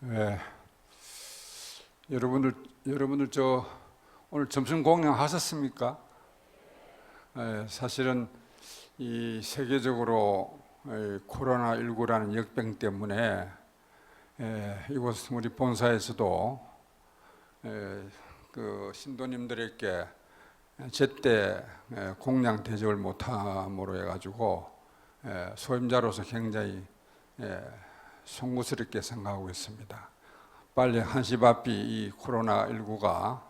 예, 여러분들 오늘 점심 공양 하셨습니까? 사실은 이 세계적으로 코로나19라는 역병 때문에 이곳 우리 본사에서도 그 신도님들에게 제때 공양 대접을 못함으로 해가지고 소임자로서 굉장히 송구스럽게 생각하고 있습니다. 빨리 한시바삐 이 코로나19가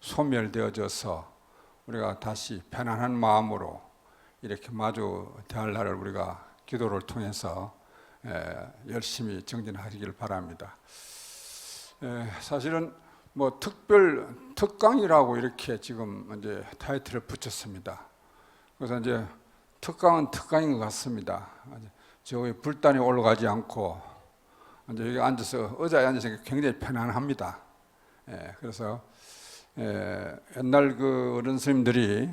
소멸되어져서 우리가 다시 편안한 마음으로 이렇게 마주 대할 날을 우리가 기도를 통해서 열심히 정진하시길 바랍니다. 사실은 뭐 특강이라고 이렇게 지금 이제 타이틀을 붙였습니다. 그래서 이제 특강은 특강인 것 같습니다. 저기 불단이 올라가지 않고 이제 여기 앉아서 의자에 앉아서 굉장히 편안합니다. 그래서 옛날 그 어른 스님들이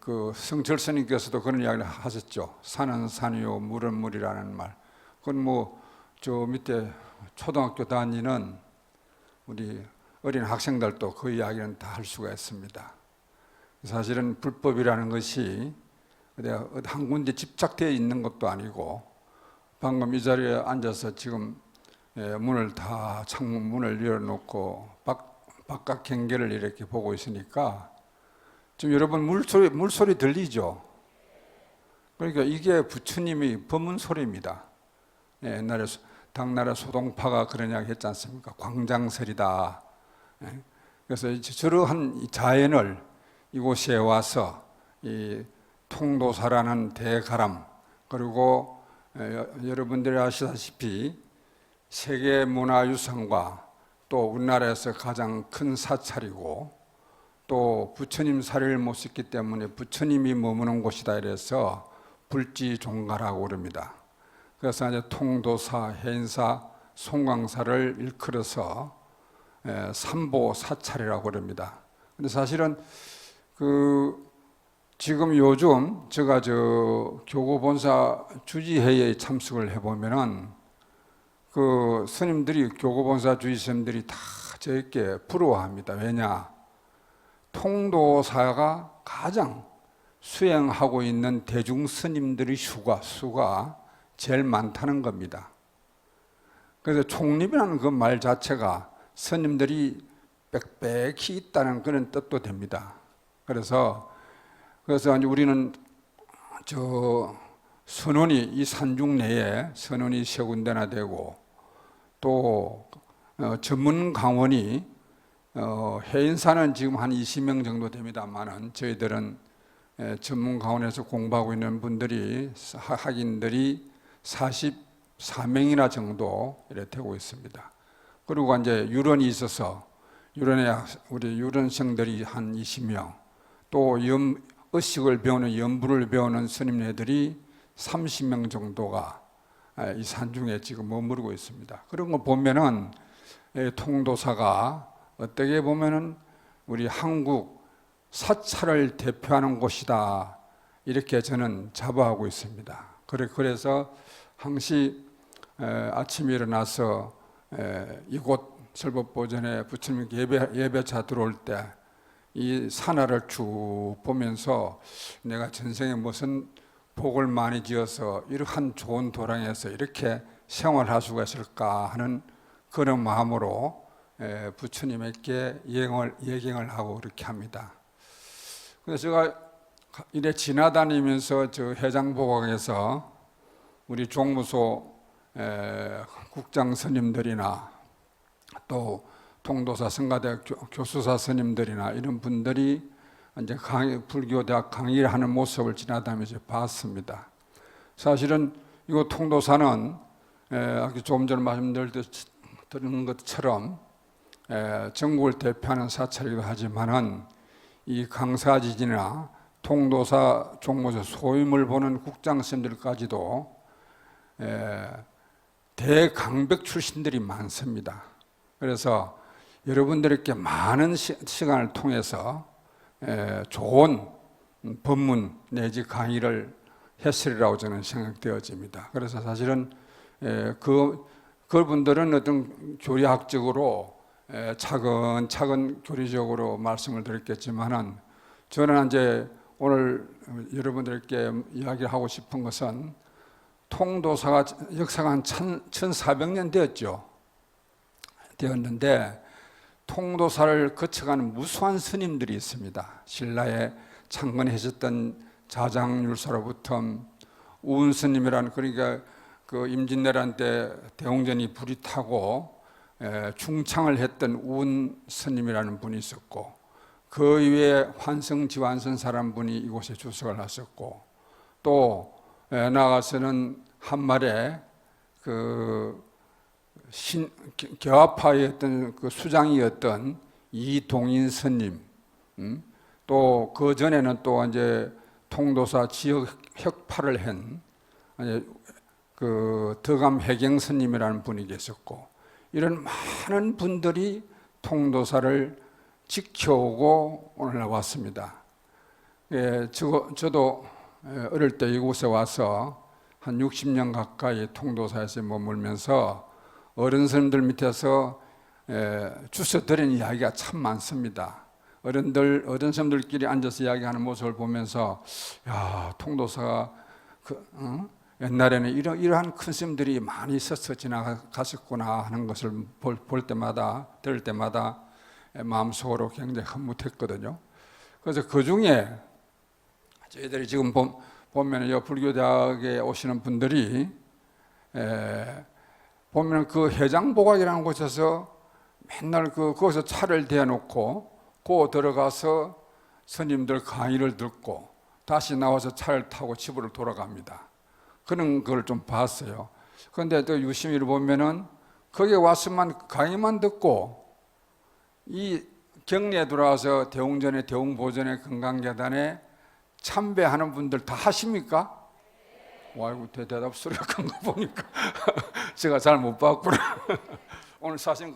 그 성철 스님께서도 그런 이야기를 하셨죠. 산은 산이요, 물은 물이라는 말. 그건 뭐 저 밑에 초등학교 다니는 우리 어린 학생들도 그 이야기는 다 할 수가 있습니다. 사실은 불법이라는 것이 한 군데 집착되어 있는 것도 아니고, 방금 이 자리에 앉아서 지금 창문을 열어놓고 바깥 경계를 이렇게 보고 있으니까 지금 여러분 물소리 들리죠? 그러니까 이게 부처님이 법문 소리입니다. 옛날에 당나라 소동파가 그런 이야기 했지 않습니까? 광장설이다. 그래서 저러한 자연을 이곳에 와서 이 통도사라는 대가람, 그리고 여러분들이 아시다시피 세계문화유산과 또 우리나라에서 가장 큰 사찰이고, 또 부처님 사리를 모셨기 때문에 부처님이 머무는 곳이다 이래서 불지종가라고 그럽니다. 그래서 이제 통도사, 해인사, 송광사를 일컬어서 삼보사찰이라고 그럽니다. 근데 사실은 지금 요즘 제가 교구본사 주지회의에 참석을 해보면은 그 스님들이, 교구본사 주지스님들이 다 저에게 부러워합니다. 왜냐? 통도사가 가장 수행하고 있는 대중 스님들의 수가 제일 많다는 겁니다. 그래서 총립이라는 그 말 자체가 스님들이 빽빽히 있다는 그런 뜻도 됩니다. 그래서 이제 우리는 선원이 이 산중 내에 선원이 세 군데나 되고, 또 전문 강원이 해인사는 지금 한 20명 정도 됩니다만은, 저희들은 전문 강원에서 공부하고 있는 분들이, 학인들이 44명이나 정도 이렇게 되고 있습니다. 그리고 이제 유런이 있어서 유런에 우리 유런생들이 한 20명, 또 의식을 배우는, 연부를 배우는 스님네들이 30명 정도가 이 산중에 지금 머무르고 있습니다. 그런 거 보면은 통도사가 어떻게 보면은 우리 한국 사찰을 대표하는 곳이다, 이렇게 저는 자부하고 있습니다. 그래서 항시 아침에 일어나서 이곳 설법보전에 부처님 예배차 들어올 때 이 산하를 쭉 보면서 내가 전생에 무슨 복을 많이 지어서 이러한 좋은 도량에서 이렇게 생활할 수가 있을까 하는 그런 마음으로 부처님에게 예경을 하고 그렇게 합니다. 그래서 제가 이래 지나다니면서 저 해장보각에서 우리 종무소 국장 스님들이나 또 통도사 성가대 교수사 스님들이나 이런 분들이 이제 불교대학 강의를 하는 모습을 지나다니면서 봤습니다. 사실은 이거 통도사는 조금 전에 말씀드린 것처럼 전국을 대표하는 사찰이기도 하지만은 이 강사지진이나 통도사 종무소 소임을 보는 국장 스님들까지도 대강백 출신들이 많습니다. 그래서 여러분들에게 많은 시간을 통해서 좋은 법문 내지 강의를 했으리라고 저는 생각되어집니다. 그래서 사실은 그 그분들은 어떤 교리학적으로 차근차근 교리적으로 말씀을 드렸겠지만은 저는 이제 오늘 여러분들께 이야기하고 싶은 것은 통도사가 역사가 한 1400년 되었는데 통도사를 거쳐가는 무수한 스님들이 있습니다. 신라에 창건하셨던 자장율사로부터 우은 스님이라는, 그러니까 그 임진왜란 때 대홍전이 불이 타고 중창을 했던 우은 스님이라는 분이 있었고, 그 이외에 환성지완선사라는 분이 이곳에 주석을 하셨고, 또 나아가서는 한말에 그 개화파였던 그 수장이었던 이동인 스님, 또 그 전에는 또 이제 통도사 지역 혁파를 한 그 덕암 해경 스님이라는 분이 계셨고, 이런 많은 분들이 통도사를 지켜오고 오늘날 왔습니다. 저도 어릴 때 이곳에 와서 한 60년 가까이 통도사에서 머물면서 어른 스님들 밑에서 주워 들은 이야기가 참 많습니다. 어른 스님들끼리 앉아서 이야기하는 모습을 보면서, 야, 통도사가 옛날에는 이러한 큰 스님들이 많이 있어서 지나가셨구나 하는 것을 볼 때마다, 들을 때마다 마음속으로 굉장히 흐뭇했거든요. 그래서 그 중에 저희들이 지금 보면 불교대학에 오시는 분들이 보면 그 해장보각이라는 곳에서 맨날 거기서 차를 대놓고 들어가서 스님들 강의를 듣고 다시 나와서 차를 타고 집으로 돌아갑니다. 그런 걸 좀 봤어요. 그런데 또 유심히 보면은 거기에 왔으면 강의만 듣고 이 경리에 들어와서 대웅전에 대웅보전에 건강재단에 참배하는 분들 다 하십니까? 아이고, 대답 소리가 큰 거 보니까 제가 잘 못 봤구나. 오늘 사실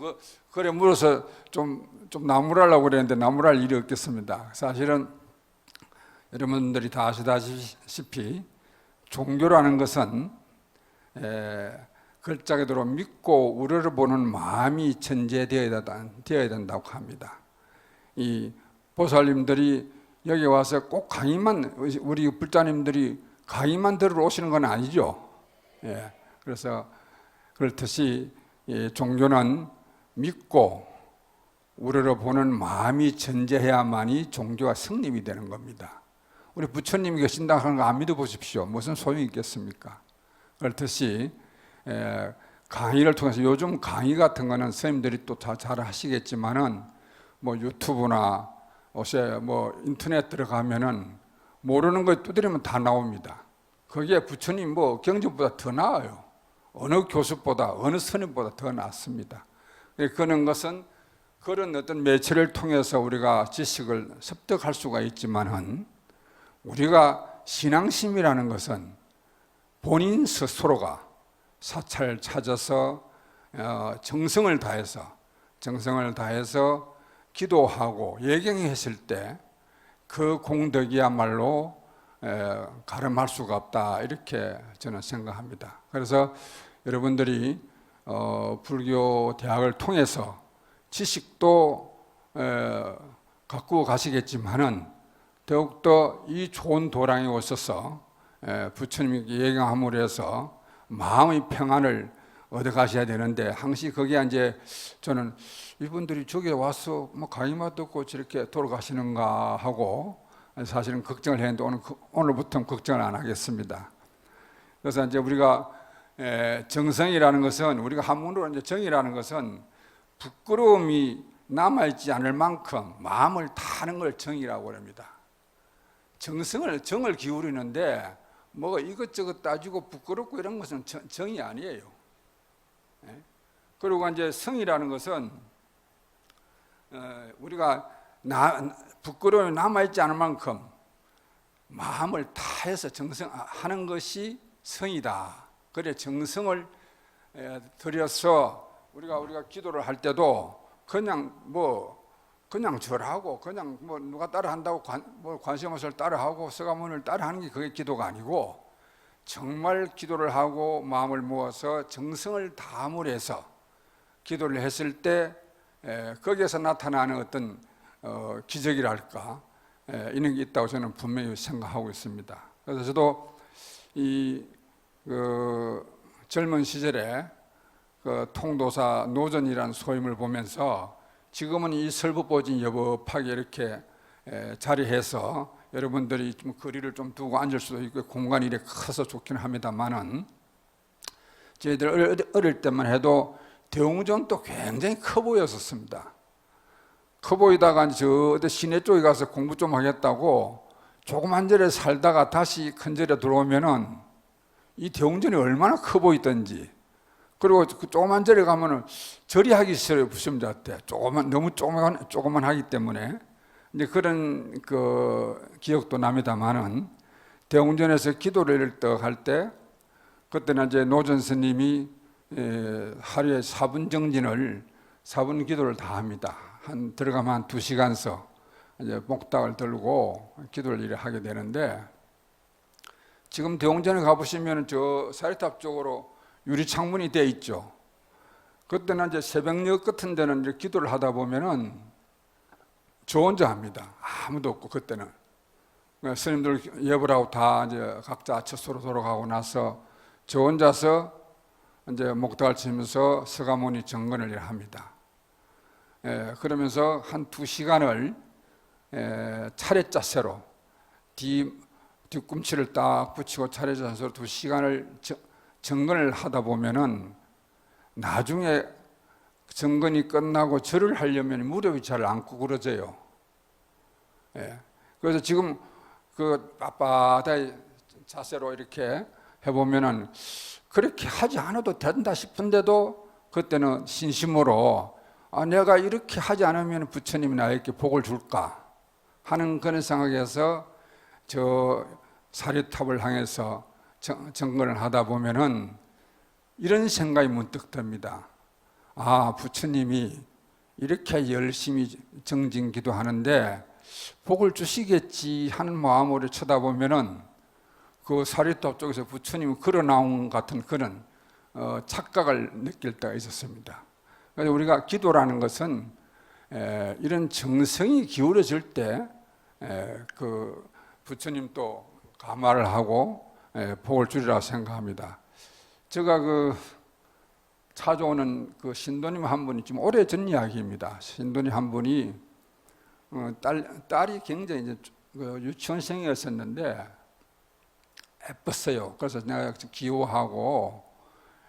그래 물어서 좀 나무라려고 그랬는데 나무랄 일이 없겠습니다. 사실은 여러분들이 다 아시다시피 종교라는 것은 글자 그대로 믿고 우러러보는 마음이 전제되어야 된다고 합니다. 이 보살님들이 여기 와서 꼭 강의만, 우리 불자님들이 강의만 들으러 오시는 건 아니죠. 그래서 그렇듯이 종교는 믿고 우러러보는 마음이 전제해야만이 종교가 성립이 되는 겁니다. 우리 부처님이 계신다 하는 거 안 믿어보십시오. 무슨 소용이 있겠습니까? 그렇듯이 강의를 통해서, 요즘 강의 같은 거는 선생님들이 또 잘 하시겠지만은 뭐 유튜브나 요새 뭐 인터넷 들어가면은 모르는 거 두드리면 다 나옵니다. 거기에 부처님 뭐 경전보다 더 나아요. 어느 교수보다, 어느 스님보다 더 낫습니다. 그런 것은 그런 어떤 매체를 통해서 우리가 지식을 습득할 수가 있지만은, 우리가 신앙심이라는 것은 본인 스스로가 사찰을 찾아서 정성을 다해서 기도하고 예경했을 때 그 공덕이야말로 가름할 수가 없다, 이렇게 저는 생각합니다. 그래서 여러분들이 불교 대학을 통해서 지식도 갖고 가시겠지만은 더욱더 이 좋은 도량에 오셔서 부처님께 예경함으로 해서 마음의 평안을 얻어 가셔야 되는데, 항시 거기에 이제 저는 이분들이 저기 와서 뭐 강의만 듣고 저렇게 돌아가시는가 하고 사실은 걱정을 했는데, 오늘부터는 걱정을 안 하겠습니다. 그래서 이제 우리가 정성이라는 것은, 우리가 한문으로 이제 정이라는 것은 부끄러움이 남아있지 않을 만큼 마음을 다하는 걸 정이라고 합니다. 정을 기울이는데 뭐 이것저것 따지고 부끄럽고 이런 것은 정이 아니에요. 그리고 이제 성이라는 것은 우리가 부끄러움이 남아있지 않을 만큼 마음을 다해서 정성하는 것이 성이다. 그래 정성을 들여서 우리가 기도를 할 때도 그냥 절하고 그냥 뭐 누가 따라 한다고 관심 없을 따라 하고 서가문을 따라 하는 게 그게 기도가 아니고, 정말 기도를 하고 마음을 모아서 정성을 다함으로 기도를 했을 때 거기에서 나타나는 어떤 기적이랄까 이런 게 있다고 저는 분명히 생각하고 있습니다. 그래서 저도 이 젊은 시절에 그 통도사 노전이라는 소임을 보면서 지금은 이 설법보진 여법하게 이렇게 자리해서 여러분들이 좀 거리를 좀 두고 앉을 수도 있고 공간이 이렇게 커서 좋긴 합니다만은 저희들 어릴 때만 해도 대웅전도 굉장히 커 보였었습니다. 커 보이다가 저 어디 시내 쪽에 가서 공부 좀 하겠다고 조그만 절에 살다가 다시 큰 절에 들어오면은 이 대웅전이 얼마나 커 보이던지, 그리고 그 조그만 절에 가면은 절이 하기 싫어요. 부심자한테 너무 조그만 하기 때문에 이제 그런 그 기억도 납니다만은 대웅전에서 기도를 할 때 그때는 이제 노전 스님이 하루에 4분 정진을 4분 기도를 다 합니다. 들어가면 한 2시간서 이제 목닥을 들고 기도를 이렇게 하게 되는데, 지금 대웅전에 가보시면 저 사리탑 쪽으로 유리 창문이 돼 있죠. 그때는 이제 새벽녘 같은 데는 이제 기도를 하다 보면은 저 혼자 합니다. 아무도 없고 그때는 스님들 예불하고 다 이제 각자 처소로 돌아가고 나서 저 혼자서 이제 목닥을 치면서 서가모니 정건을 합니다. 그러면서 한 2시간을 차례자세로 뒤꿈치를 딱 붙이고 차례자세로 2시간을 정건을 하다 보면은 나중에 정건이 끝나고 절을 하려면 무릎이 잘 안 구부러져요. 그래서 지금 그 빳빳하게 자세로 이렇게 해보면은 그렇게 하지 않아도 된다 싶은데도 그때는 진심으로 내가 이렇게 하지 않으면 부처님이 나에게 복을 줄까 하는 그런 생각에서 저 사리탑을 향해서 정건을 하다 보면은 이런 생각이 문득 듭니다. 부처님이 이렇게 열심히 정진 기도하는데 복을 주시겠지 하는 마음으로 쳐다보면은 그 사리탑 쪽에서 부처님이 걸어 나온 같은 그런 착각을 느낄 때가 있었습니다. 그래서 우리가 기도라는 것은 이런 정성이 기울어질 때 그 부처님도 감화를 하고 복을 주리라 생각합니다. 제가 그 찾아오는 그 신도님 한 분이 좀 오래전 이야기입니다. 신도님 한 분이 딸이 굉장히 이제 유치원생이었었는데 예뻤어요. 그래서 내가 귀여워하고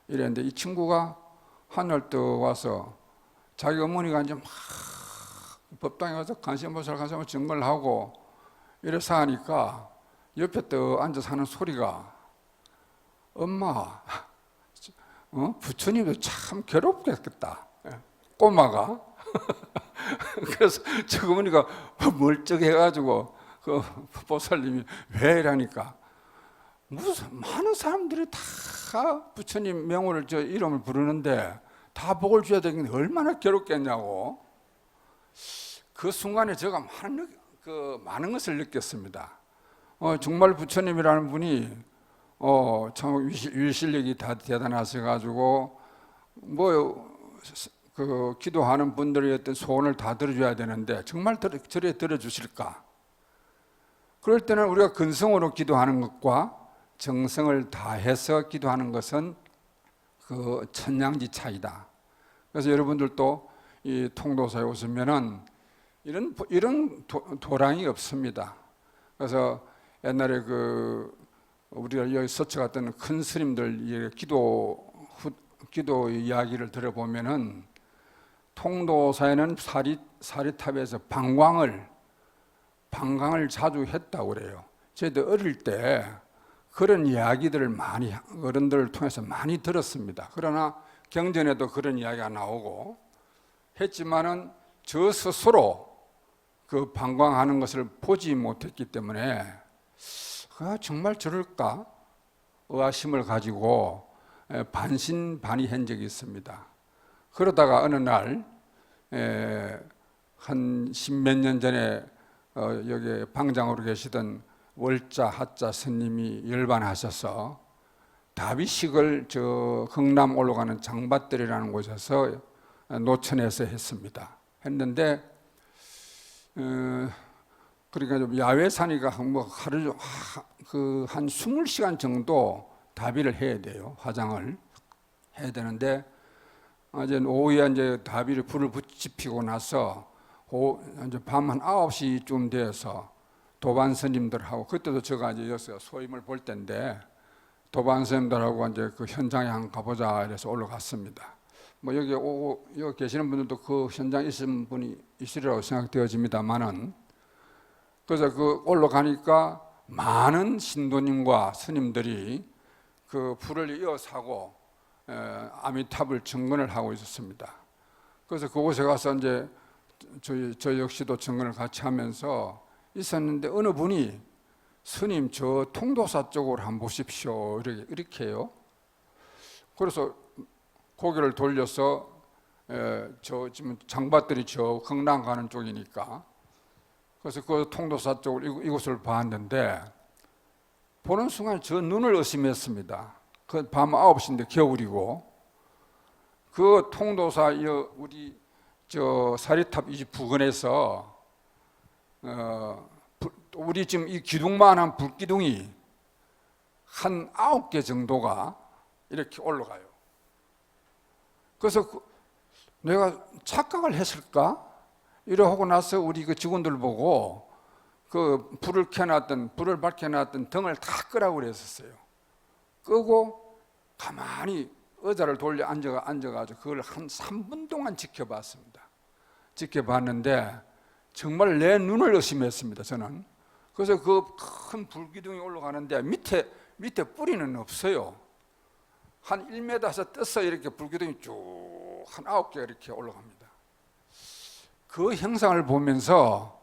이랬는데 이 친구가 하늘 떠 와서 자기 어머니가 이제 막 법당에 가서 간신보살 정걸 하고 이래서 하니까 옆에 떠 앉아서 하는 소리가, 엄마, 부처님도 참 괴롭겠다, 꼬마가. 그래서 저 어머니가 멀쩡해가지고 그 보살님이 왜 이러니까, 무슨 많은 사람들이 다 부처님 명호를 이름을 부르는데 다 복을 줘야 되는데 얼마나 괴롭겠냐고. 그 순간에 제가 많은 것을 느꼈습니다. 정말 부처님이라는 분이 참 유실력이 다 대단하셔가지고 그 기도하는 분들의 어떤 소원을 다 들어줘야 되는데 정말 저래 들어주실까? 그럴 때는 우리가 근성으로 기도하는 것과 정성을 다해서 기도하는 것은 그 천냥지 차이다. 그래서 여러분들도 이 통도사에 오시면은 이런 도량이 없습니다. 그래서 옛날에 우리가 여기 서쳐갔던 큰 스님들 기도 이야기를 들어보면은 통도사에는 사리탑에서 방광을 자주 했다고 그래요. 저희도 어릴 때 그런 이야기들을 많이 어른들을 통해서 많이 들었습니다. 그러나 경전에도 그런 이야기가 나오고 했지만은 저 스스로 그 방광하는 것을 보지 못했기 때문에 정말 저럴까 의아심을 가지고 반신반의한 적이 있습니다. 그러다가 어느 날 한 십몇 년 전에 여기 방장으로 계시던 월자 하자 스님이 열반하셔서 다비식을 저 흥남 올라가는 장밭들이라는 곳에서 노천에서 했습니다. 했는데 그러니까 좀 야외산이가 뭐 하루 한 20시간 정도 다비를 해야 돼요. 화장을 해야 되는데 이제 오후에 이제 다비를 불을 붙이고 나서 이제 밤 한 9시쯤 돼서 도반 스님들하고 그때도 제가 이제 여기서 소임을 볼 때인데 도반 스님들하고 이제 그 현장에 한번 가보자 이래서 올라갔습니다. 뭐 여기 계시는 분들도 그 현장에 있은 분이 있으리라고 생각되어집니다만은 그래서 그 올라가니까 많은 신도님과 스님들이 그 불을 이어서 하고 아미탑을 증언을 하고 있었습니다. 그래서 그곳에 가서 이제 저 역시도 증언을 같이 하면서 있었는데 어느 분이 스님 저 통도사 쪽으로 한번 보십시오 이렇게 해요. 그래서 고개를 돌려서 저 지금 장밭들이 저 흥남 가는 쪽이니까 그래서 그 통도사 쪽으로 이곳을 봤는데 보는 순간 저 눈을 의심했습니다. 그 밤 9시인데 겨울이고 그 통도사 우리 저 사리탑 이 부근에서 우리 지금 이 기둥만한 불기둥이 한 9개 정도가 이렇게 올라가요. 그래서 내가 착각을 했을까? 이러고 나서 우리 그 직원들 보고 그 불을 밝혀놨던 등을 다 끄라고 그랬었어요. 끄고 가만히 의자를 돌려 앉아가지고 그걸 한 3분 동안 지켜봤습니다. 지켜봤는데 정말 내 눈을 의심했습니다. 저는. 그래서 그 큰 불기둥이 올라가는데 밑에 뿌리는 없어요. 한 1m에서 떠서 이렇게 불기둥이 쭉 한 9개가 이렇게 올라갑니다. 그 형상을 보면서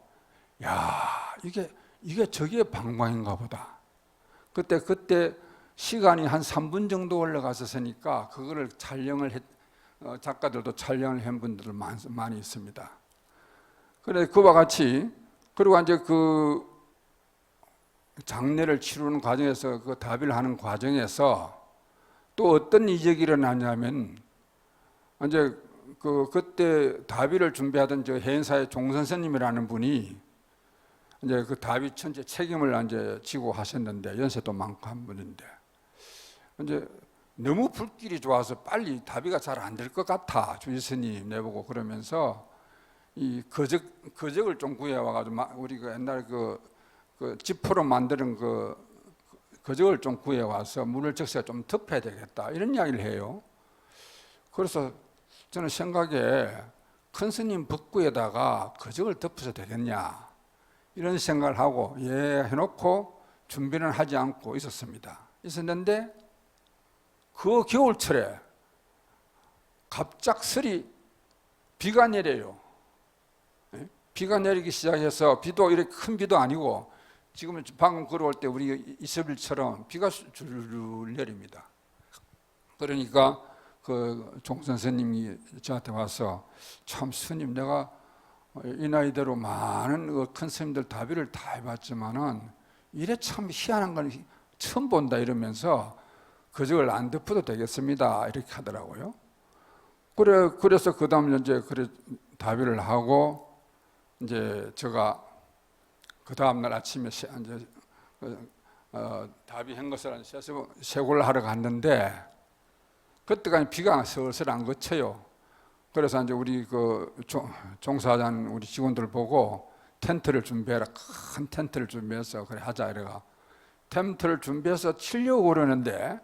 야 이게 저게 방광인가 보다. 그때 시간이 한 3분 정도 올라갔었으니까 그거를 작가들도 촬영을 한 분들 많이 있습니다. 그래 그와 같이 그리고 이제 그 장례를 치르는 과정에서 그 다비를 하는 과정에서 또 어떤 이적이 일어나냐면 이제 그때 다비를 준비하던 저 해인사의 종 선생님이라는 분이 이제 그 다비 천재 책임을 이제 지고 하셨는데 연세도 많고 한 분인데 이제 너무 불길이 좋아서 빨리 다비가 잘 안 될 것 같아 주지스님 내보고 그러면서 이 거적을 좀 구해와가지고 우리 그 옛날 그 지포로 만드는 그 거적을 좀 구해와서 물을 적셔 좀 덮어야 되겠다 이런 이야기를 해요. 그래서 저는 생각에 큰 스님 법구에다가 거적을 덮어서 되겠냐 이런 생각을 하고 해놓고 준비는 하지 않고 있었는데 그 겨울철에 갑작스레 비가 내려요. 비가 내리기 시작해서 비도 이렇게 큰 비도 아니고 지금 방금 걸어올 때 우리 이슬비처럼 비가 줄줄 내립니다. 그러니까 그 종 선생님이 저한테 와서 참 스님 내가 이 나이대로 많은 큰 스님들 다비를 다 해봤지만은 이래 참 희한한 걸 처음 본다 이러면서 거적을 안 덮어도 되겠습니다 이렇게 하더라고요. 그래서 그 다음 이제 다비를 하고 이제 제가 그 다음 날 아침에 이제 다비한 것을 세골 하러 갔는데 그때까지 비가 슬슬 안 그쳐요. 그래서 이제 우리 그 종사하는 우리 직원들 보고 텐트를 준비해라 큰 텐트를 준비해서 그래 하자 이래가 텐트를 준비해서 치려고 그러는데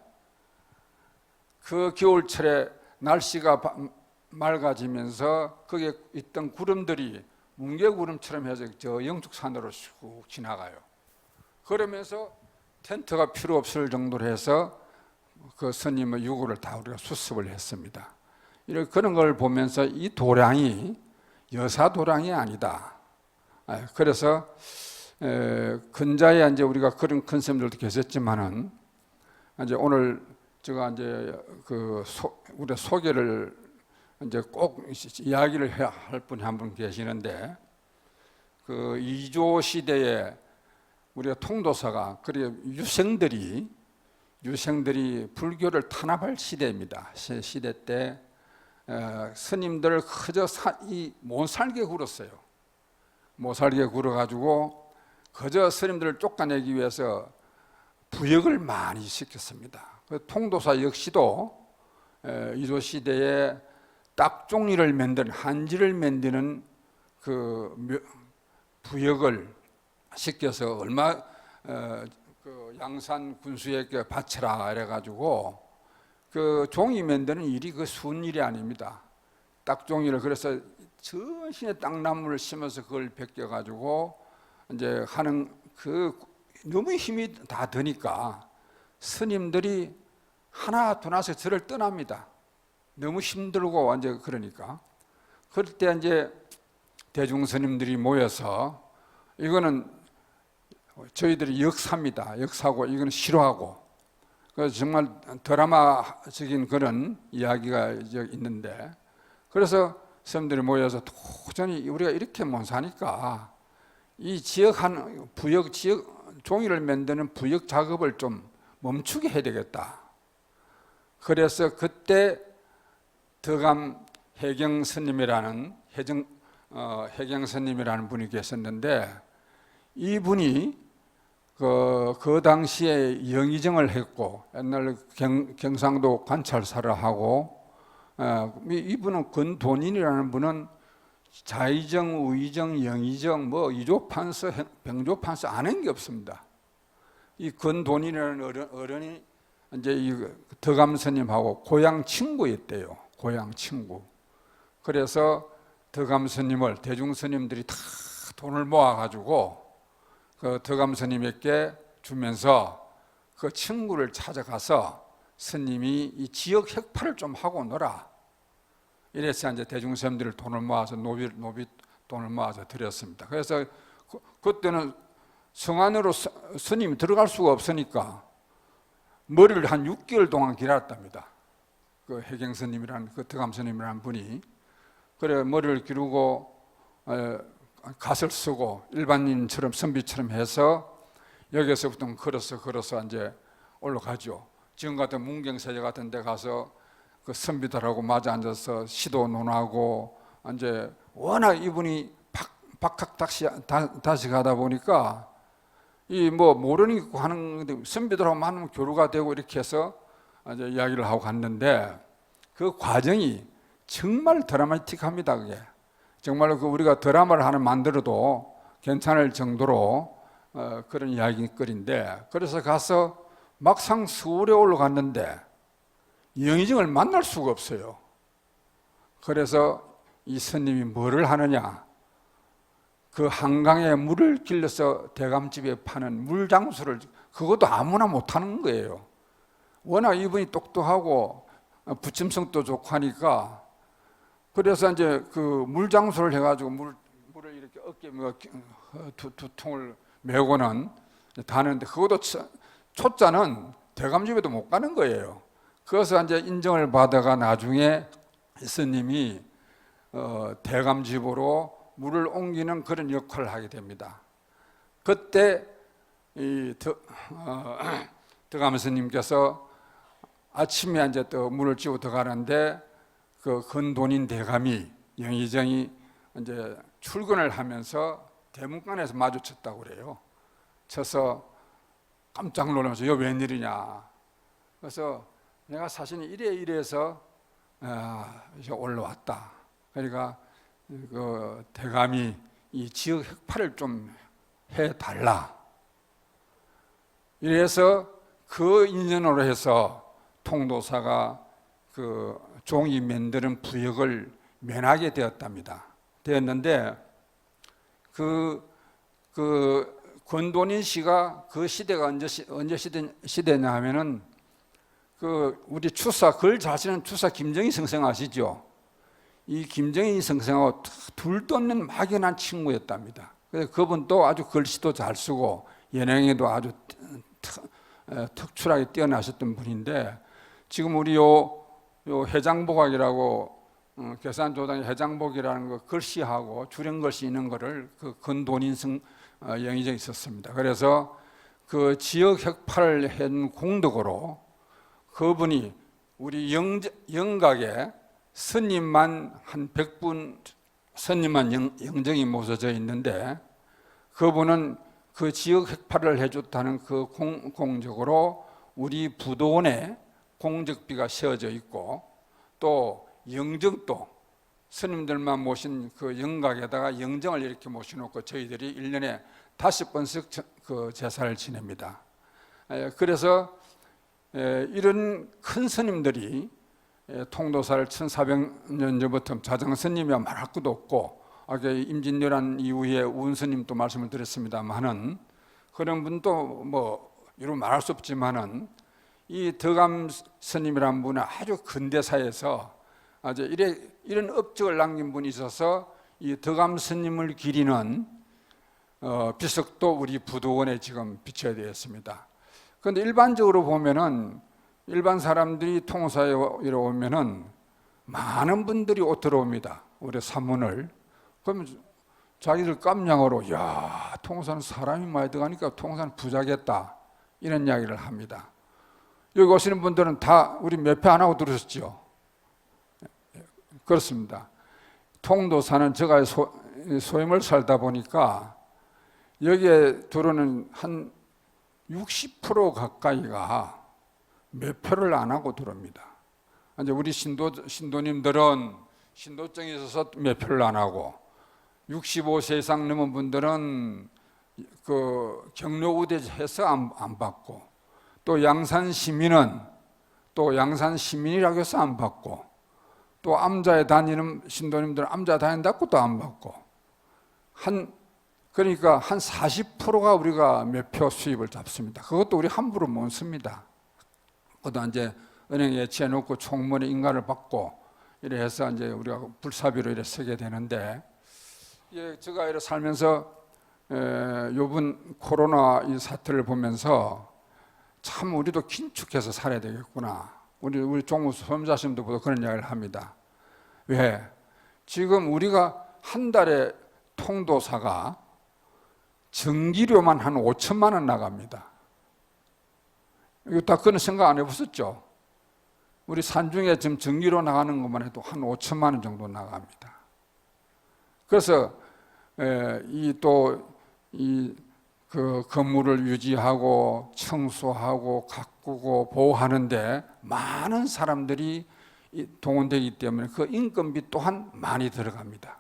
그 겨울철에 날씨가 맑아지면서 거기에 있던 구름들이 뭉게구름처럼 해서 저 영축산으로 쑥 지나가요. 그러면서 텐트가 필요 없을 정도로 해서 그 스님의 유고를 다 우리가 수습을 했습니다. 이렇게 그런 걸 보면서 이 도량이 여사 도량이 아니다. 그래서 근자에 이제 우리가 그런 큰 스님들도 계셨지만은 이제 오늘 제가 이제 우리 소개를 이제 꼭 이야기를 해야 할 분이 한 분 계시는데 그 이조 시대에 우리가 통도사가 그리고 유생들이 불교를 탄압할 시대입니다. 시대 때 스님들 그저 못 살게 굴었어요. 못 살게 굴어가지고 그저 스님들을 쫓아내기 위해서 부역을 많이 시켰습니다. 통도사 역시도 이조 시대에 딱종이를 만드는 한지를 만드는 그 부역을 시켜서 얼마 그 양산 군수에게 바쳐라 이래가지고 그 종이 만드는 일이 그 쉬운 일이 아닙니다. 딱종이를 그래서 전신에 땅나무를 심어서 그걸 벗겨가지고 이제 하는 그 너무 힘이 다 드니까 스님들이 하나 두나서 절을 떠납니다. 너무 힘들고 이제 그러니까 그럴 때 이제 대중 스님들이 모여서 이거는 저희들이 역사입니다. 역사고 이거는 싫어하고 그래서 정말 드라마적인 그런 이야기가 있는데 그래서 스님들이 모여서 도저히 우리가 이렇게 못 사니까 이 지역 부역 지역 종이를 만드는 부역 작업을 좀 멈추게 해야 되겠다. 그래서 그때 덕암 해경 스님이라는 해경 스님이라는 분이 계셨는데 이분이 그 당시에 영의정을 했고 옛날 경상도 관찰사를 하고 이분은 근본인이라는 분은 자의정, 우의정, 영의정, 뭐 이조판서, 병조판서 안 한 게 없습니다. 이 근본인이라는 어른이 이제 이 덕암 스님하고 고향 친구였대요. 고향 친구. 그래서 덕암 스님을 대중 스님들이 다 돈을 모아가지고 그 덕암 스님에게 주면서 그 친구를 찾아가서 스님이 이 지역 획파를 좀 하고 놀아. 이래서 이제 대중 스님들을 돈을 모아서 노비 돈을 모아서 드렸습니다. 그래서 그때는 성 안으로 스님이 들어갈 수가 없으니까 머리를 한 6개월 동안 기다렸답니다. 그 해경 스님이라는 그 덕암 스님이라는 분이 그래 머리를 기르고 갓을 쓰고 일반인처럼 선비처럼 해서 여기서부터 걸어서 이제 올라가죠. 지금 같은 문경세제 같은 데 가서 그 선비들하고 마주 앉아서 시도 논하고 이제 워낙 이분이 박학 다시 가다 보니까 이 뭐 모르는 거 하는 선비들하고 만나면 교류가 되고 이렇게 해서 이제 이야기를 하고 갔는데 그 과정이 정말 드라마틱합니다. 그게 정말로 그 우리가 드라마를 하나 만들어도 괜찮을 정도로 그런 이야기거리인데 그래서 가서 막상 서울에 올라갔는데 영의정을 만날 수가 없어요. 그래서 이 스님이 뭐를 하느냐? 그 한강에 물을 길러서 대감집에 파는 물장수를 그것도 아무나 못하는 거예요. 워낙 이분이 똑똑하고 부침성도 좋고 하니까 그래서 이제 그 물장수를 해가지고 물을 이렇게 어깨에 두 통을 메고는 다는데 그것도 초짜는 대감집에도 못 가는 거예요. 그래서 이제 인정을 받아가 나중에 스님이 대감집으로 물을 옮기는 그런 역할을 하게 됩니다. 그때 이 덕암 스님께서 아침에 이제 또 물을 찌고 들어가는데 그 근본인 대감이 영의정이 이제 출근을 하면서 대문간에서 마주쳤다고 그래요. 쳐서 깜짝 놀라면서 이거 웬일이냐. 그래서 내가 사실 이래서 올라왔다. 그러니까 그 대감이 이 지역 획파를 좀 해달라. 이래서 그 인연으로 해서 통도사가 그 종이 만드는 부역을 면하게 되었는데 그 권돈인 씨가 그 시대가 언제 시대냐 하면은 그 우리 추사 글 자신은 추사 김정희 선생 아시죠? 이 김정희 선생하고 둘도 없는 막연한 친구였답니다. 그래서 그분도 아주 글씨도 잘 쓰고 예능에도 아주 특출하게 뛰어나셨던 분인데 지금 우리 요 해장복학이라고 계산조당의 해장복이라는 거 글씨하고 주령글씨 있는 거를 그 근돈인 영의정이 있었습니다. 그래서 그 지역 혁파를 한 공덕으로 그분이 우리 영각에 스님만 한 100분 스님만 영정이 모셔져 있는데 그분은 그 지역 혁파를 해줬다는 그 공적으로 우리 부도원에 공적비가 세워져 있고 또 영정도 스님들만 모신 그 영각에다가 영정을 이렇게 모셔놓고 저희들이 1년에 5번씩 그 제사를 지냅니다. 그래서 이런 큰 스님들이 통도사를 1400년 전부터 자정 스님이야 말할 것도 없고 임진왜란 이후에 우은 스님도 말씀을 드렸습니다만은 그런 분도 뭐 이루 말할 수 없지만은 이 덕암 스님이라는 분은 아주 근대사에서 아주 이런 업적을 남긴 분이 있어서 이 덕암 스님을 기리는 비석도 우리 부도원에 지금 비춰야 되었습니다. 그런데 일반적으로 보면은 일반 사람들이 통사에 오면은 많은 분들이 들어옵니다. 우리 산문을. 그러면 자기들 깜냥으로 야 통사는 사람이 많이 들어가니까 통사는 부자겠다 이런 이야기를 합니다. 여기 오시는 분들은 다 우리 매표 안 하고 들으셨죠? 그렇습니다. 통도사는 제가 소임을 살다 보니까 여기에 들어오는 한 60% 가까이가 매표를 안 하고 들어옵니다. 이제 우리 신도님들은 신도증이 있어서 매표를 안 하고 65세 이상 넘은 분들은 그 경로우대해서 안 받고 또 양산 시민은 또 양산 시민이라고 해서 안 받고 또 암자에 다니는 신도님들은 암자 다닌다고 또 안 받고 그러니까 한 40%가 우리가 매표 수입을 잡습니다. 그것도 우리 함부로 못 씁니다. 그것도 이제 은행에 예치해 놓고 총무원의 인가를 받고 이래 해서 이제 우리가 불사비로 이래 쓰게 되는데 제가 이래 살면서 요번 코로나 이 사태를 보면서 참 우리도 긴축해서 살아야 되겠구나. 우리 종무 소임자님도 보다 그런 이야기를 합니다. 왜? 지금 우리가 한 달에 통도사가 전기료만 한 5천만 원 나갑니다. 이거 다 그런 생각 안 해보셨죠? 우리 산중에 지금 전기료 나가는 것만 해도 한 5천만 원 정도 나갑니다. 그래서 그 건물을 유지하고 청소하고 가꾸고 보호하는데 많은 사람들이 동원되기 때문에 그 인건비 또한 많이 들어갑니다.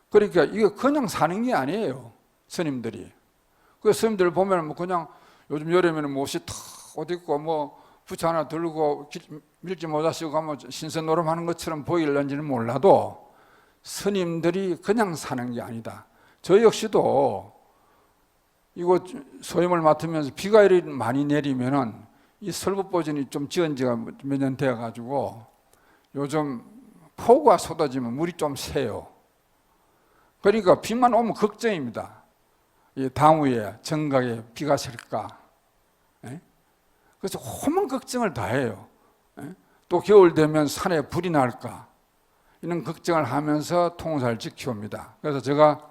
그러니까 이거 그냥 사는 게 아니에요. 스님들이. 그 스님들 보면 뭐 그냥 요즘 여름에는 뭐 옷이 탁 옷 입고 뭐 부채 하나 들고 밀짚 모자 쓰고 가면 신선 노름하는 것처럼 보일런지는 몰라도 스님들이 그냥 사는 게 아니다. 저 역시도 이거 소임을 맡으면서 비가 이리 많이 내리면은 이 설법보전이 좀 지은 지가 몇 년 되어 가지고 요즘 폭우가 쏟아지면 물이 좀 새요. 그러니까 비만 오면 걱정입니다. 이 당후에 정각에 비가 셀까. 그래서 험한 걱정을 다 해요. 또 겨울 되면 산에 불이 날까. 이런 걱정을 하면서 통사를 지켜옵니다. 그래서 제가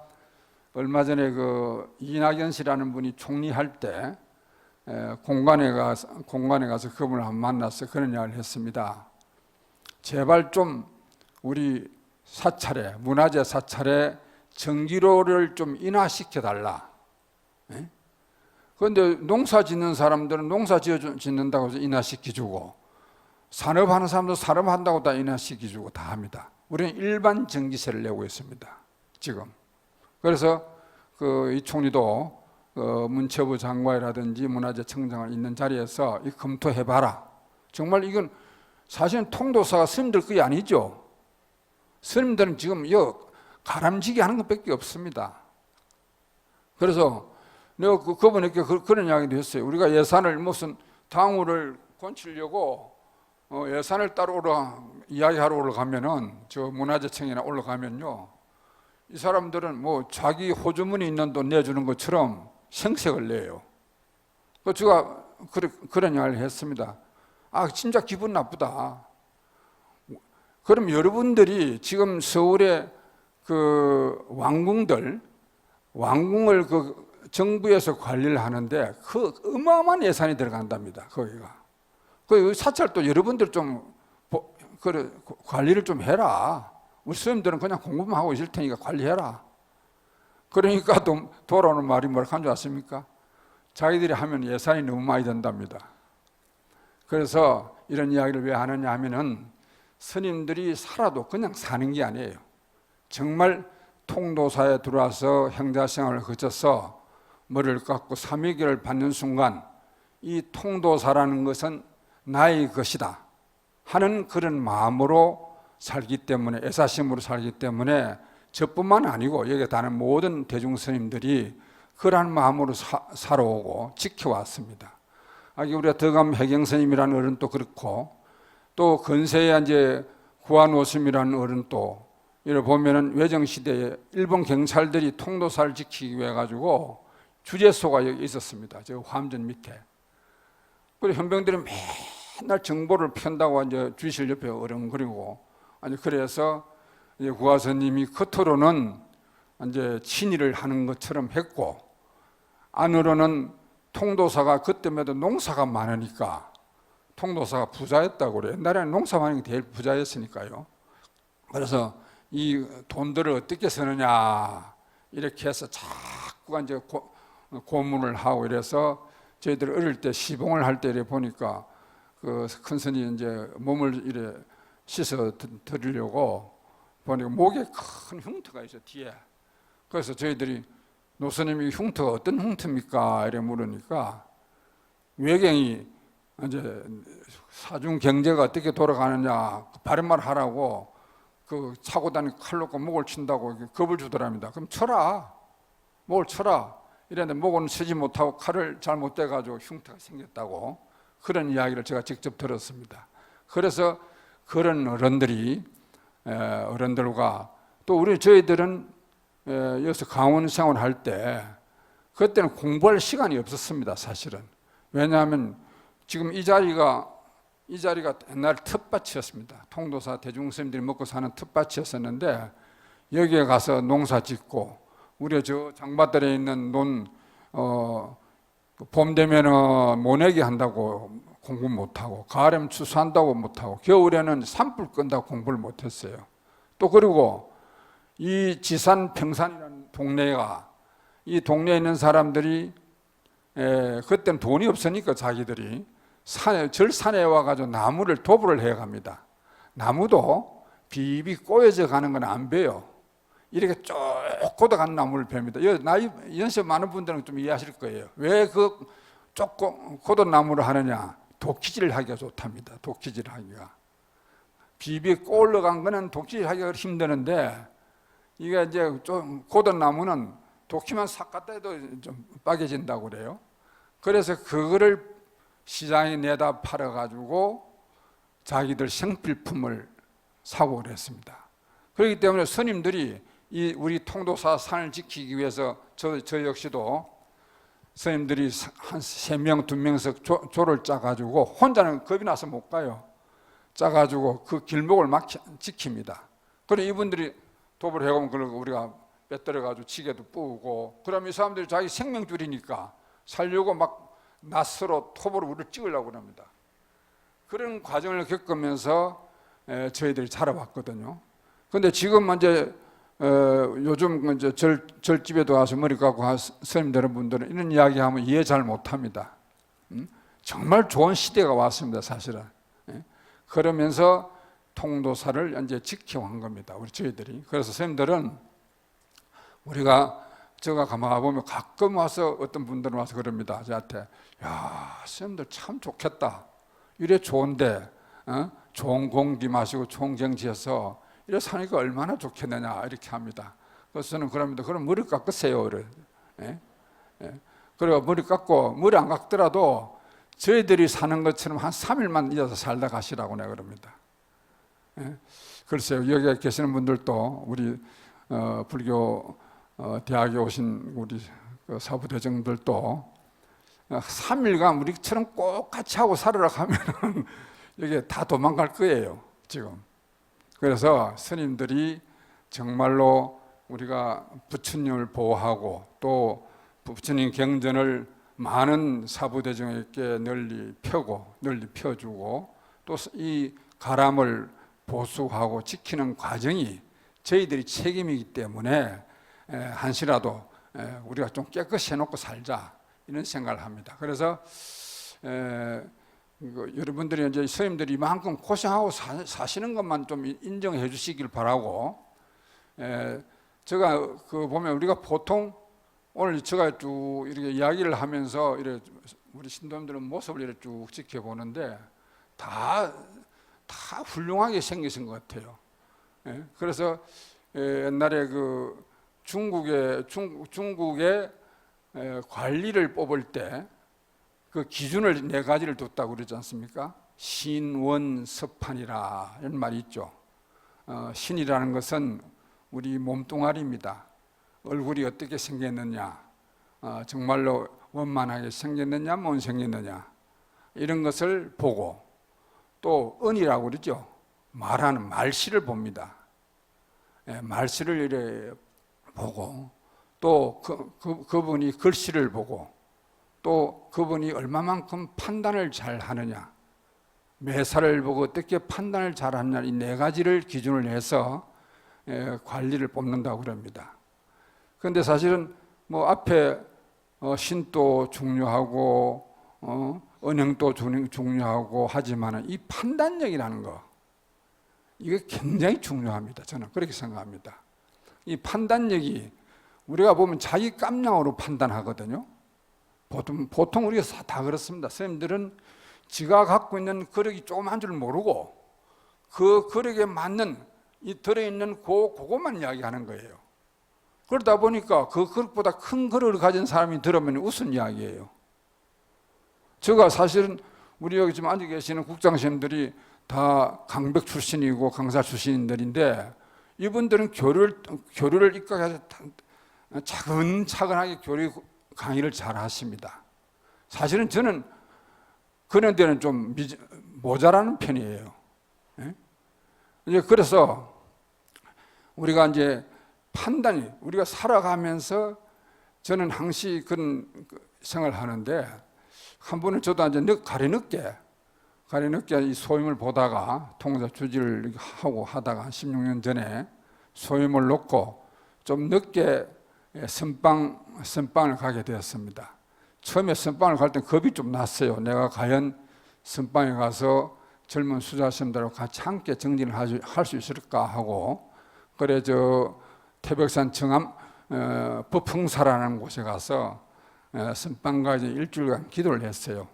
얼마 전에 그 이낙연 씨라는 분이 총리할 때 공관에 가서 그분을 한번 만나서 그런 이야기를 했습니다. 제발 좀 우리 사찰에 문화재 사찰에 전기료를 좀 인하시켜 달라. 그런데 농사 짓는 사람들은 농사 짓는다고 해서 인하시켜주고 산업하는 사람도 산업한다고 다 인하시켜주고 다 합니다. 우리는 일반 전기세를 내고 있습니다. 지금. 그래서 이 총리도 문체부 장관이라든지 문화재청장을 있는 자리에서 검토해봐라. 정말 이건 사실은 통도사가 스님들 그게 아니죠. 스님들은 지금 가람지기 하는 것밖에 없습니다. 그래서 내가 그분에게 그런 이야기도 했어요. 우리가 예산을 무슨 당후를 건치려고 예산을 따로 이야기하러 올라가면은 저 문화재청이나 올라가면요. 이 사람들은 뭐 자기 호주머니 있는 돈 내주는 것처럼 생색을 내요. 그 제가 그런 이야기를 했습니다. 진짜 기분 나쁘다. 그럼 여러분들이 지금 서울의 그 왕궁을 정부에서 관리를 하는데 그 어마어마한 예산이 들어간답니다. 거기가. 그 사찰도 여러분들 좀 관리를 좀 해라. 우리 스님들은 그냥 공부만 하고 있을 테니까 관리해라. 그러니까 돌아오는 말이 뭐라고 한 줄 아십니까? 자기들이 하면 예산이 너무 많이 든답니다. 그래서 이런 이야기를 왜 하느냐 하면은 스님들이 살아도 그냥 사는 게 아니에요. 정말 통도사에 들어와서 행자생활을 거쳐서 머리를 깎고 삼위계를 받는 순간 이 통도사라는 것은 나의 것이다 하는 그런 마음으로 살기 때문에, 애사심으로 살기 때문에 저뿐만 아니고 여기에 다른 모든 대중스님들이 그러한 마음으로 살아오고 지켜왔습니다. 우리가 덕암 해경스님이라는 어른도 그렇고, 또 근세에 이제 구한오심이라는 어른도 이를 보면은 외정시대에 일본 경찰들이 통도사를 지키기 위해 가지고 주재소가 여기 있었습니다. 저 화암전 밑에. 그리고 현병들이 맨날 정보를 편다고 이제 주실 옆에 어른거리고, 그래서 이제 구화선님이 겉으로는 이제 친일을 하는 것처럼 했고, 안으로는 통도사가 그때마다 농사가 많으니까 통도사가 부자였다고 그래요. 옛날에는 농사 많은 게 제일 부자였으니까요. 그래서 이 돈들을 어떻게 쓰느냐 이렇게 해서 자꾸 이제 고문을 하고 이래서 저희들 어릴 때 시봉을 할 때 보니까 그 큰 스님이 이제 몸을 이래 씻어 드리려고 보니까 목에 큰 흉터가 있어 뒤에. 그래서 저희들이 노스님이 흉터가 어떤 흉터입니까? 이래 물으니까 외경이 이제 사중 경제가 어떻게 돌아가느냐 바른 말 하라고 그 차고 다니는 칼 놓고 목을 친다고 겁을 주더랍니다. 그럼 쳐라, 목을 쳐라. 이랬는데 목은 치지 못하고 칼을 잘못 대가지고 흉터가 생겼다고 그런 이야기를 제가 직접 들었습니다. 그래서 그런 어른들과 또 저희들은 여기서 강원 생활할 때 그때는 공부할 시간이 없었습니다. 사실은. 왜냐하면 지금 이 자리가 옛날 텃밭이었습니다. 통도사 대중스님들이 먹고 사는 텃밭이었었는데 여기에 가서 농사 짓고 우리 저 장밭들에 있는 봄 되면은 모내기 한다고 공부 못하고, 가을에는 추수한다고 못하고, 겨울에는 산불 끈다고 공부를 못했어요. 또 그리고 이 지산 평산이라는 동네가, 이 동네에 있는 사람들이 그때는 돈이 없으니까 자기들이 절산에 와가지고 나무를 도부를 해갑니다. 나무도 비비 꼬여져 가는 건 안 베요. 이렇게 쭉 고독한 나무를 팹니다. 나이 연세 많은 분들은 좀 이해하실 거예요. 왜 그 쭉 고독 나무를 하느냐? 도끼질을 하기가 좋답니다. 도끼질 하기가. 비비 꼬올러간 거는 도끼질 하기가 힘드는데, 이게 이제 좀 고독 나무는 도끼만 싹 갖다 해도 좀 빠개진다고 그래요. 그래서 그거를 시장에 내다 팔아가지고 자기들 생필품을 사고 그랬습니다. 그렇기 때문에 스님들이 우리 통도사 산을 지키기 위해서 저 역시도 스님들이 한 3명, 2명씩 조를 짜가지고, 혼자는 겁이 나서 못 가요. 짜가지고 그 길목을 막 지킵니다. 그리고 이분들이 도를 해오면 그걸 우리가 빼뜨려가지고 지게도 뿌고, 그러면 이 사람들이 자기 생명줄이니까 살려고 막 낫으로 톱으로 우리를 찍으려고 합니다. 그런 과정을 겪으면서 저희들이 자라왔거든요. 근데 지금 이제 요즘 이제 절집에도 와서 머리 깎고 스님들 분들은 이런 이야기하면 이해 잘 못합니다. 정말 좋은 시대가 왔습니다, 사실은. 그러면서 통도사를 이제 지켜온 겁니다, 우리 저희들이. 그래서 스님들은 제가 가만 보면 가끔 와서 어떤 분들은 와서 그럽니다, 저한테. 야, 스님들 참 좋겠다. 이래 좋은데, 좋은 공기 마시고 좋은 경치에서 이래 사니까 얼마나 좋겠느냐 이렇게 합니다. 그래서 저는 그럽니다. 그럼 머리 깎으세요. 그리고 머리 깎고, 머리 안 깎더라도 저희들이 사는 것처럼 한 3일만 이어서 살다 가시라고 내가 그럽니다. 글쎄요, 여기 계시는 분들도 우리 불교 대학에 오신 우리 사부대중들도 3일간 우리처럼 꼭 같이 하고 살으라 하면은 여기 다 도망갈 거예요, 지금. 그래서 스님들이 정말로 우리가 부처님을 보호하고 또 부처님 경전을 많은 사부대중에게 널리 펴주고 또 이 가람을 보수하고 지키는 과정이 저희들이 책임이기 때문에 한시라도 우리가 좀 깨끗이 해놓고 살자 이런 생각을 합니다. 그래서 여러분들이 이제 스님들이 이만큼 고생하고 사시는 것만 좀 인정해 주시길 바라고, 제가 보면 우리가 보통 오늘 제가 쭉 이렇게 이야기를 하면서 이렇게 우리 신도님들은 모습을 이렇게 쭉 지켜보는데 다 훌륭하게 생기신 것 같아요. 그래서 옛날에 그 중국의 관리를 뽑을 때 그 기준을 네 가지를 뒀다고 그러지 않습니까? 신원섭판이라 이런 말이 있죠. 신이라는 것은 우리 몸뚱아리입니다. 얼굴이 어떻게 생겼느냐, 정말로 원만하게 생겼느냐 못 생겼느냐 이런 것을 보고, 또 은이라고 그러죠. 말하는 말씨를 봅니다. 말씨를 이래 보고, 또 그분이 글씨를 보고, 또 그분이 얼마만큼 판단을 잘 하느냐, 매사를 보고 어떻게 판단을 잘 하느냐, 이 네 가지를 기준을 해서 관리를 뽑는다고 그럽니다. 그런데 사실은 뭐 앞에 신도 중요하고 언행도 중요하고 하지만 이 판단력이라는 거, 이게 굉장히 중요합니다. 저는 그렇게 생각합니다. 이 판단력이 우리가 보면 자기 깜냥으로 판단하거든요. 보통 우리가 다 그렇습니다. 선생님들은 지가 갖고 있는 그릇이 조그만 줄 모르고 그 그릇에 맞는 이 들어있는 그것만 이야기하는 거예요. 그러다 보니까 그 그릇보다 큰 그릇을 가진 사람이 들으면 웃은 이야기예요. 제가 사실은 우리 여기 지금 앉아 계시는 국장선생님들이 다 강백 출신이고 강사 출신들인데, 이분들은 교류를 입각해서 차근차근하게 교류 강의를 잘 하십니다. 사실은 저는 그런 데는 좀 모자라는 편이에요. 이제 그래서 우리가 이제 판단이, 우리가 살아가면서 저는 항시 그런 생각을 하는데, 한 번은 저도 이제 가래늦게 이 소임을 보다가 통사 주지를 하고 하다가 한 16년 전에 소임을 놓고 좀 늦게 선방을 가게 되었습니다. 처음에 선방을 갈 때 겁이 좀 났어요. 내가 과연 선방에 가서 젊은 수자스님들하고 같이 함께 정진을 할 수 있을까 하고, 그래 태백산 정암 법흥사라는 곳에 가서 선방 가서 일주일간 기도를 했어요.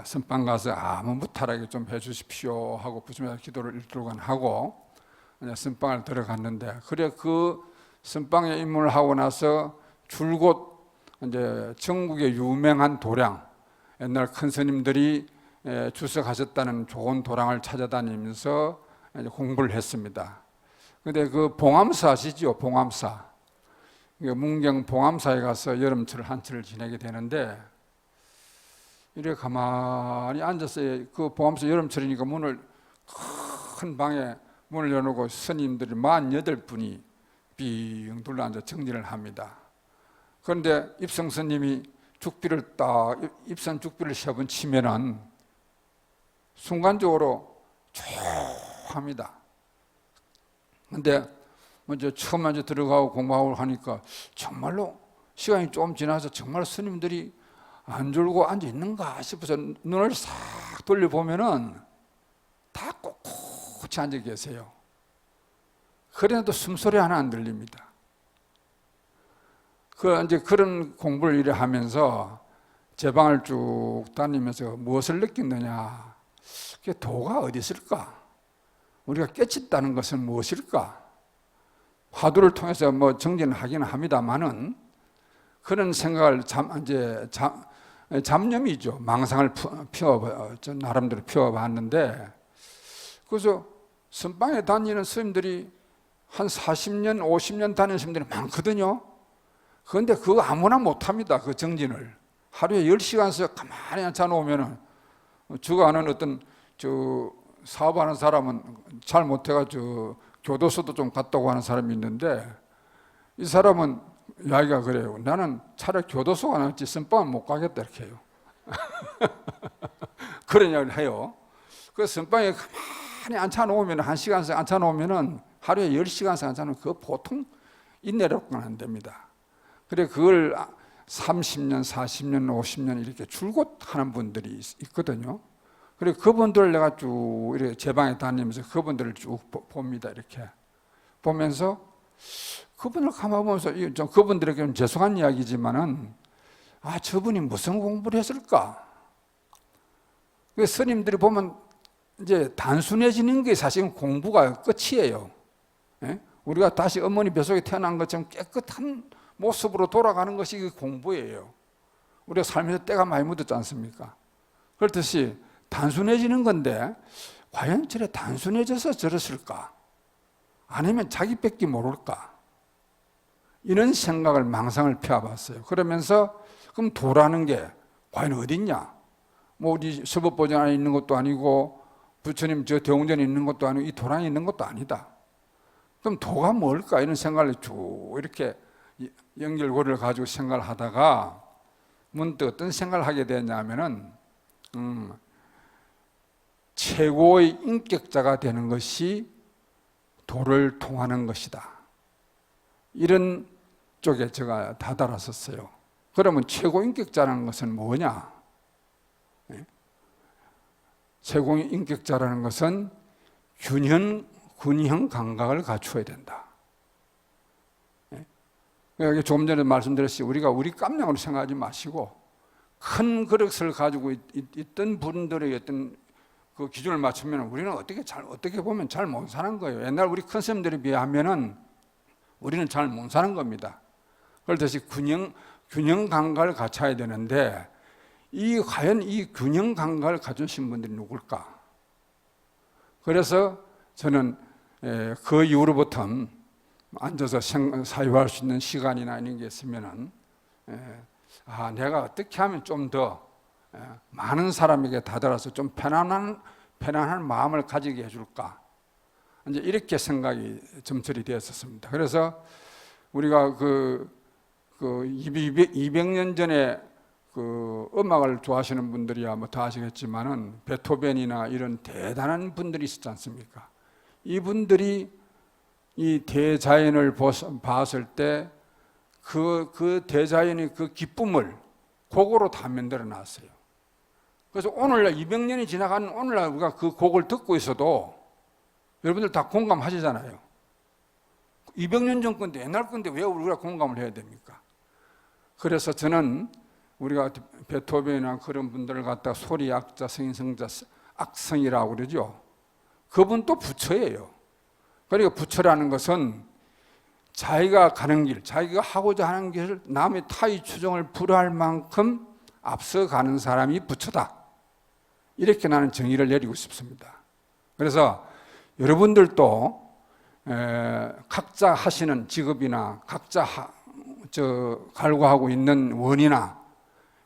선방 가서 아무 무탈하게 좀 해주십시오 하고 부처님한테 기도를 일주일간 하고 선방을 들어갔는데, 그래 그 선방에 입문을 하고 나서 줄곧 이제 전국의 유명한 도량, 옛날 큰 스님들이 주석하셨다는 좋은 도량을 찾아다니면서 공부를 했습니다. 근데 그 봉암사 아시죠? 봉암사. 문경 봉암사에 가서 여름철 한철을 지내게 되는데, 이래 가만히 앉아서 그 봉암사 여름철이니까 큰 방에 문을 열어놓고 스님들이 48분이 빙 둘러앉아 정진을 합니다. 그런데 입성 스님이 입선 죽비를 3번 치면은 순간적으로 조용합니다. 근데 먼저 처음 먼저 들어가고 공부하고 하니까 정말로 시간이 좀 지나서 정말 스님들이 안 졸고 앉아 있는가 싶어서 눈을 싹 돌려보면은 다 꼿꼿이 앉아 계세요. 그래도 숨소리 하나 안 들립니다. 이제 그런 공부를 이래 하면서 제 방을 쭉 다니면서 무엇을 느꼈느냐, 도가 어디 있을까? 우리가 깨쳤다는 것은 무엇일까? 화두를 통해서 뭐 정진을 하기는 합니다만은 그런 생각을 잡념이죠. 망상을 나름대로 피워봤는데, 그래서 선방에 다니는 스님들이 한 40년, 50년 다니는 스님들이 많거든요. 그런데 그거 아무나 못합니다. 그 정진을. 하루에 10시간씩 가만히 앉아놓으면, 제가 아는 어떤 사업하는 사람은 잘 못해가지고 교도소도 좀 갔다고 하는 사람이 있는데, 이 사람은 이야기가 그래요. 나는 차라리 교도소가 낫지 선방은 못 가겠다 이렇게 해요. 그런 이야기를 해요. 그 선방에 가만히 앉혀놓으면 1시간씩 앉혀놓으면 하루에 10시간씩 앉혀놓으면 그거 보통 인내력은 안 됩니다. 그래 그걸 30년, 40년, 50년 이렇게 줄곧 하는 분들이 있거든요. 그래 그분들을 내가 쭉 이렇게 제 방에 다니면서 그분들을 쭉 봅니다. 이렇게 보면서 그분을 가만 보면서 좀 그분들에게는 죄송한 이야기지만은 저분이 무슨 공부를 했을까? 그 스님들이 보면 이제 단순해지는 게 사실은 공부가 끝이에요. 예? 우리가 다시 어머니 뱃속에 태어난 것처럼 깨끗한 모습으로 돌아가는 것이 공부예요. 우리가 살면서 때가 많이 묻었지 않습니까? 그렇듯이 단순해지는 건데 과연 저래 단순해져서 저랬을까? 아니면 자기밖에 모를까? 이런 생각을 망상을 펴봤어요. 그러면서 그럼 도라는 게 과연 어딨냐? 뭐 우리 서법보전 안에 있는 것도 아니고 부처님 저 대웅전에 있는 것도 아니고 이 도랑에 있는 것도 아니다. 그럼 도가 뭘까? 이런 생각을 쭉 이렇게 연결고리를 가지고 생각을 하다가 문득 어떤 생각을 하게 되냐면은 최고의 인격자가 되는 것이 도를 통하는 것이다. 이런 쪽에 제가 다다랐었어요. 그러면 최고 인격자라는 것은 뭐냐? 최고 인격자라는 것은 균형 감각을 갖추어야 된다. 여기 조금 전에 말씀드렸듯이 우리가 우리 깜냥으로 생각하지 마시고 큰 그릇을 가지고 있던 분들의 어떤 그 기준을 맞추면 우리는 어떻게 보면 잘 못 사는 거예요. 옛날 우리 큰 스님들에 비하면은 우리는 잘 못 사는 겁니다. 그렇듯이 균형 감각을 갖춰야 되는데 과연 이 균형 감각을 가지신 분들이 누굴까? 그래서 저는 그 이후로부터 앉아서 사유할 수 있는 시간이나 이런 게 있으면은 내가 어떻게 하면 좀 더 많은 사람에게 다다라서 좀 편안한 마음을 가지게 해줄까? 이제 이렇게 생각이 점철이 되었었습니다. 그래서 우리가 200년 전에 그 음악을 좋아하시는 분들이야 뭐 다 아시겠지만은 베토벤이나 이런 대단한 분들이 있었지 않습니까? 이분들이 이 대자연을 봤을 때 그 대자연의 그 기쁨을 곡으로 다 만들어 놨어요. 그래서 오늘날 200년이 지나가는 오늘날 우리가 그 곡을 듣고 있어도 여러분들 다 공감하시잖아요. 200년 전 건데 옛날 건데 왜 우리가 공감을 해야 됩니까? 그래서 저는 우리가 베토벤이나 그런 분들을 갖다가 소리악자, 성인성자, 악성이라고 그러죠. 그분도 부처예요. 그러니까 부처라는 것은 자기가 가는 길, 자기가 하고자 하는 길을 남의 타의 추종을 불허할 만큼 앞서가는 사람이 부처다. 이렇게 나는 정의를 내리고 싶습니다. 그래서 여러분들도 각자 하시는 직업이나 각자 갈구하고 있는 원이나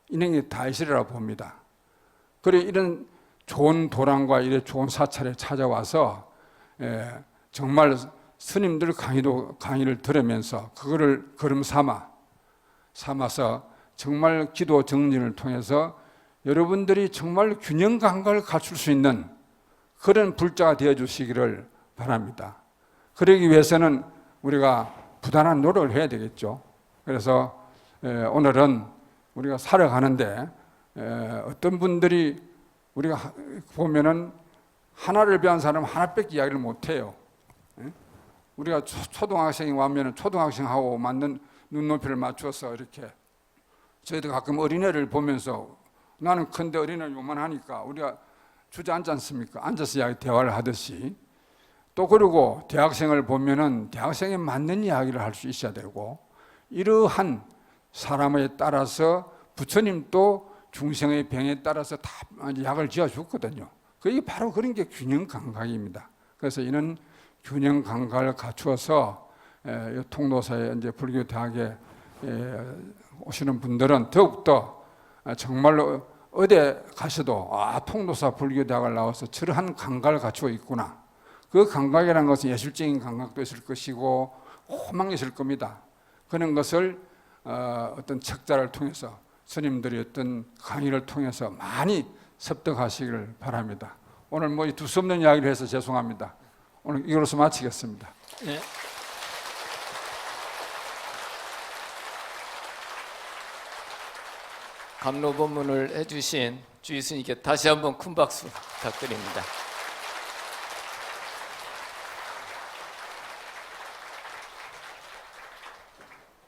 이런 게 다 있으리라 봅니다. 그래 이런 좋은 도랑과 이런 좋은 사찰에 찾아와서 정말 스님들 강의를 들으면서 그거를 걸음 삼아서 정말 기도 정진을 통해서 여러분들이 정말 균형 감각을 갖출 수 있는 그런 불자가 되어 주시기를 바랍니다. 그러기 위해서는 우리가 부단한 노력을 해야 되겠죠. 그래서 오늘은 우리가 살아가는데 어떤 분들이 우리가 보면은 하나를 배운 사람은 하나밖에 이야기를 못해요. 우리가 초등학생이 와면은 초등학생하고 맞는 눈높이를 맞춰서 이렇게 저희도 가끔 어린애를 보면서 나는 큰데 어린애는 요만하니까 우리가 주저앉지 않습니까? 앉아서 이야기 대화를 하듯이 또 그리고 대학생을 보면은 대학생에 맞는 이야기를 할 수 있어야 되고 이러한 사람에 따라서 부처님도 중생의 병에 따라서 다 약을 지어 줬거든요. 그게 바로 그런 게 균형 감각입니다. 그래서 이런 균형 감각을 갖추어서 통도사에 이제 불교 대학에 오시는 분들은 더욱더 정말로 어디 가셔도 통도사 불교 대학을 나와서 저러한 감각을 갖추고 있구나. 그 감각이라는 것은 예술적인 감각도 있을 것이고 호망이 있을 겁니다. 그런 것을 어떤 책자를 통해서 스님들이 어떤 강의를 통해서 많이 습득하시기를 바랍니다. 오늘 뭐 두서없는 이야기를 해서 죄송합니다. 오늘 이걸로서 마치겠습니다. 네. 감로 법문을 해주신 주의 스님께 다시 한번 큰 박수 부탁드립니다.